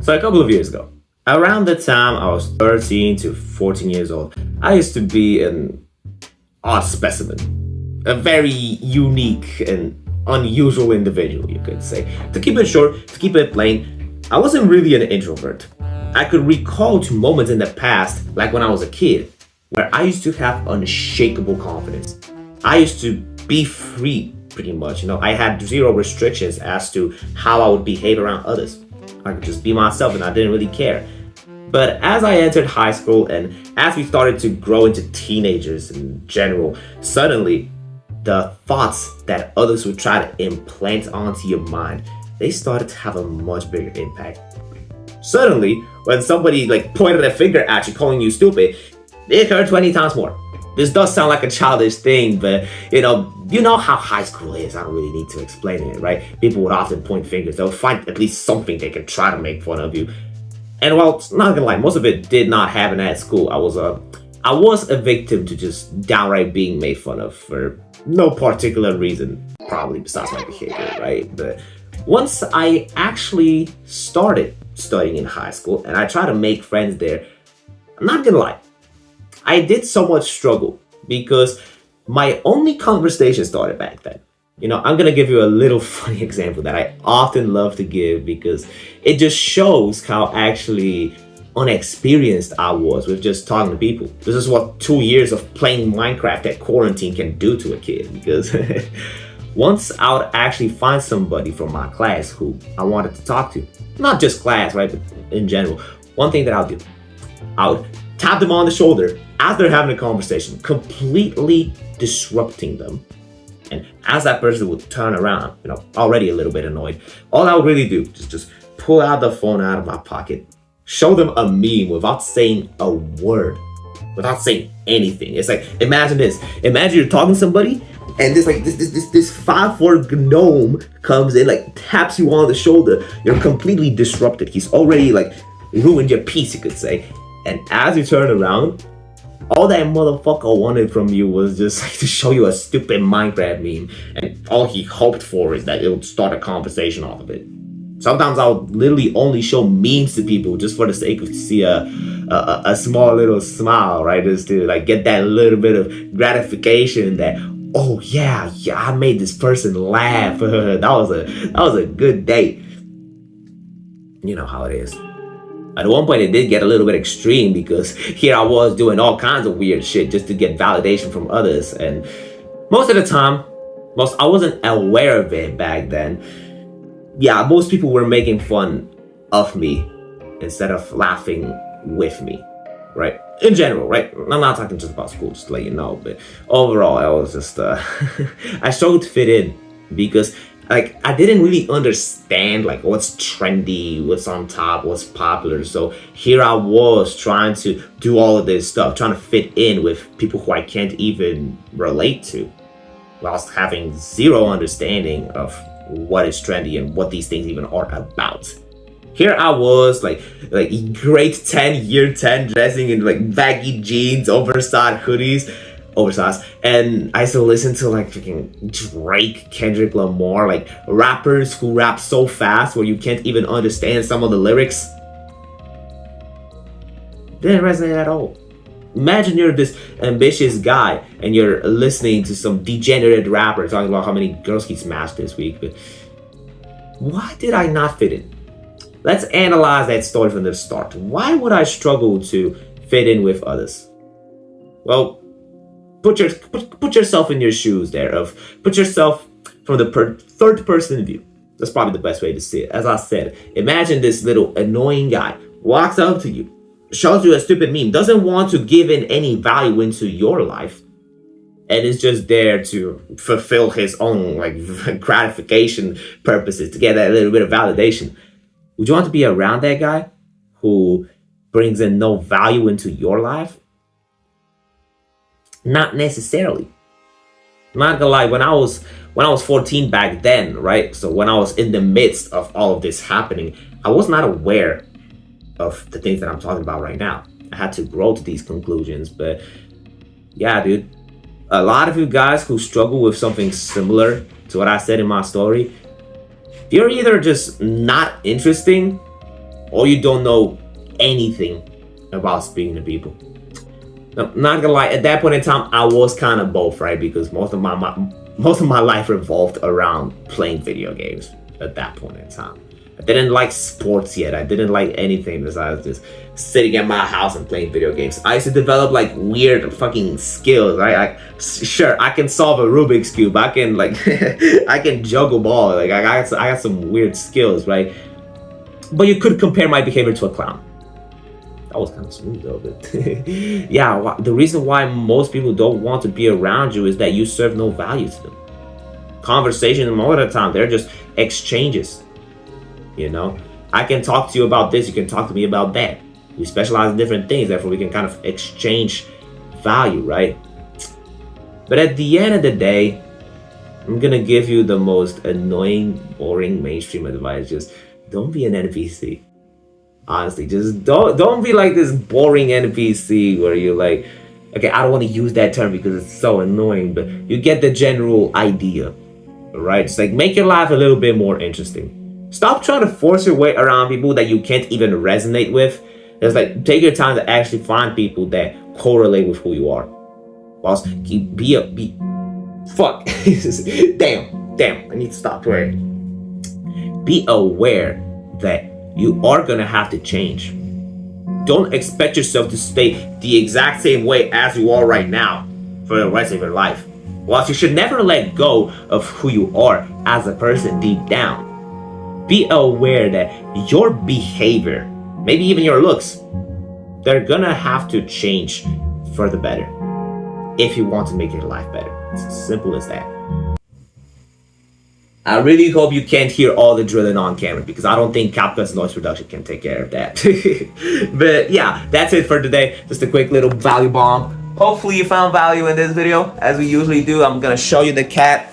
So a couple of years ago, around the time I was 13 to 14 years old, I used to be an odd specimen, a very unique and unusual individual, you could say. To keep it short, to keep it plain, I wasn't really an introvert. I could recall to moments in the past, like when I was a kid, where I used to have unshakable confidence. I used to be free pretty much. I had zero restrictions as to how I would behave around others. I could just be myself and I didn't really care. But as I entered high school and as we started to grow into teenagers in general, suddenly the thoughts that others would try to implant onto your mind, they started to have a much bigger impact. Suddenly, when somebody pointed a finger at you calling you stupid, it hurt 20 times more. This does sound like a childish thing, but you know how high school is. I don't really need to explain it, right? People would often point fingers. They'll find at least something they can try to make fun of you. And well, not gonna lie, most of it did not happen at school. I was a victim to just downright being made fun of for no particular reason, probably besides my behavior, right? But once I actually started studying in high school and I tried to make friends there, I'm not gonna lie, I did somewhat struggle because my only conversation started back then. I'm gonna give you a little funny example that I often love to give because it just shows how actually unexperienced I was with just talking to people. This is what 2 years of playing Minecraft at quarantine can do to a kid, because once I would actually find somebody from my class who I wanted to talk to, not just class, right, but in general, one thing that I'll do, I would tap them on the shoulder as they're having a conversation, completely disrupting them. And as that person would turn around, already a little bit annoyed, all I would really do is just pull out the phone out of my pocket, show them a meme without saying a word, without saying anything. It's like, imagine this. Imagine you're talking to somebody and this 5'4" gnome comes in, taps you on the shoulder. You're completely disrupted. He's already ruined your peace, you could say. And as you turn around, all that motherfucker wanted from you was just to show you a stupid Minecraft meme, and all he hoped for is that it would start a conversation off of it. Sometimes I would literally only show memes to people just for the sake of to see a small little smile, right? Just to get that little bit of gratification that, oh yeah, I made this person laugh. that was a good day. You know how it is. At one point, it did get a little bit extreme because here I was doing all kinds of weird shit just to get validation from others. And most of the time, I wasn't aware of it back then. Yeah, most people were making fun of me instead of laughing with me, right? In general, right? I'm not talking just about school, just to let you know. But overall, I was just, I struggled to fit in because I didn't really understand what's trendy, what's on top, what's popular. So here I was trying to do all of this stuff, trying to fit in with people who I can't even relate to, whilst having zero understanding of what is trendy and what these things even are about. Here I was grade 10, year 10, dressing in baggy jeans, oversized hoodies, and I used to listen to freaking Drake, Kendrick Lamar, rappers who rap so fast where you can't even understand some of the lyrics. Didn't resonate at all. Imagine you're this ambitious guy and you're listening to some degenerate rapper talking about how many girls he smashed this week. But why did I not fit in? Let's analyze that story from the start. Why would I struggle to fit in with others? Well, put yourself in your shoes there. Put yourself from the third person view. That's probably the best way to see it. As I said, imagine this little annoying guy walks up to you, shows you a stupid meme, doesn't want to give in any value into your life, and is just there to fulfill his own gratification purposes, to get that little bit of validation. Would you want to be around that guy who brings in no value into your life? Not necessarily. I'm not gonna lie, when I was 14 back then, right? So when I was in the midst of all of this happening, I was not aware of the things that I'm talking about right now. I had to grow to these conclusions, but yeah, dude. A lot of you guys who struggle with something similar to what I said in my story, you're either just not interesting or you don't know anything about speaking to people. Now, not gonna lie, at that point in time, I was kind of both, right? Because most of my life revolved around playing video games at that point in time. I didn't like sports yet. I didn't like anything besides just sitting at my house and playing video games. I used to develop like weird fucking skills, right? Sure, I can solve a Rubik's Cube. I can like, I can juggle ball. Like I got some weird skills, right? But you could compare my behavior to a clown. That was kind of smooth though, but yeah, the reason why most people don't want to be around you is that you serve no value to them. Conversation most of the time, they're just exchanges. You know, I can talk to you about this, you can talk to me about that. We specialize in different things, therefore we can kind of exchange value, right? But at the end of the day, I'm gonna give you the most annoying, boring, mainstream advice. Just don't be an NPC. Honestly, just don't be like this boring NPC where you're like, okay, I don't want to use that term because it's so annoying, but you get the general idea, right? It's like make your life a little bit more interesting. Stop trying to force your way around people that you can't even resonate with. It's like take your time to actually find people that correlate with who you are. Whilst fuck. damn, I need to stop praying. Be aware that you are gonna have to change. Don't expect yourself to stay the exact same way as you are right now for the rest of your life. Whilst you should never let go of who you are as a person deep down, be aware that your behavior, maybe even your looks, they're gonna have to change for the better if you want to make your life better. It's as simple as that. I really hope you can't hear all the drilling on camera because I don't think CapCut's noise reduction can take care of that. But yeah, that's it for today. Just a quick little value bomb. Hopefully you found value in this video. As we usually do, I'm gonna show you the cat.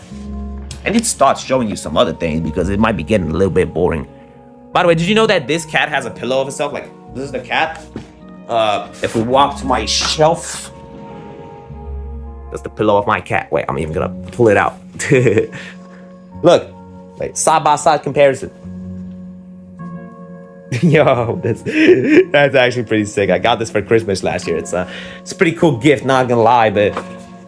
I need to start showing you some other things because it might be getting a little bit boring. By the way, did you know that this cat has a pillow of itself? Like, this is the cat. If we walk to my shelf, that's the pillow of my cat. Wait, I'm even gonna pull it out. Look, like side-by-side comparison. Yo, that's actually pretty sick. I got this for Christmas last year. It's a pretty cool gift, not gonna lie. But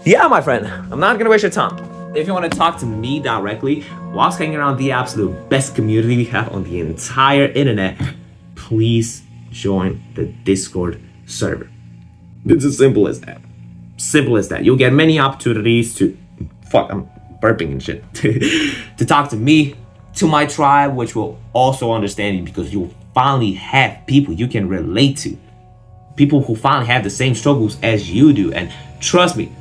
yeah, my friend, I'm not gonna waste your time. If you want to talk to me directly whilst hanging around the absolute best community we have on the entire internet, please join the Discord server. It's as simple as that. Simple as that. You'll get many opportunities to I'm burping and shit to talk to me, to my tribe, which will also understand you because you'll finally have people you can relate to, people who finally have the same struggles as you do. And trust me,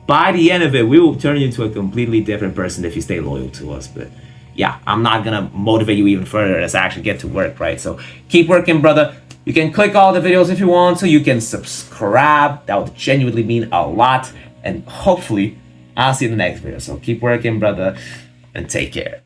by the end of it, we will turn you into a completely different person if you stay loyal to us. But yeah, I'm not gonna motivate you even further as I actually get to work, right? So keep working, brother. You can click all the videos if you want to. You can subscribe. That would genuinely mean a lot. And hopefully I'll see you in the next video. So keep working, brother, and take care.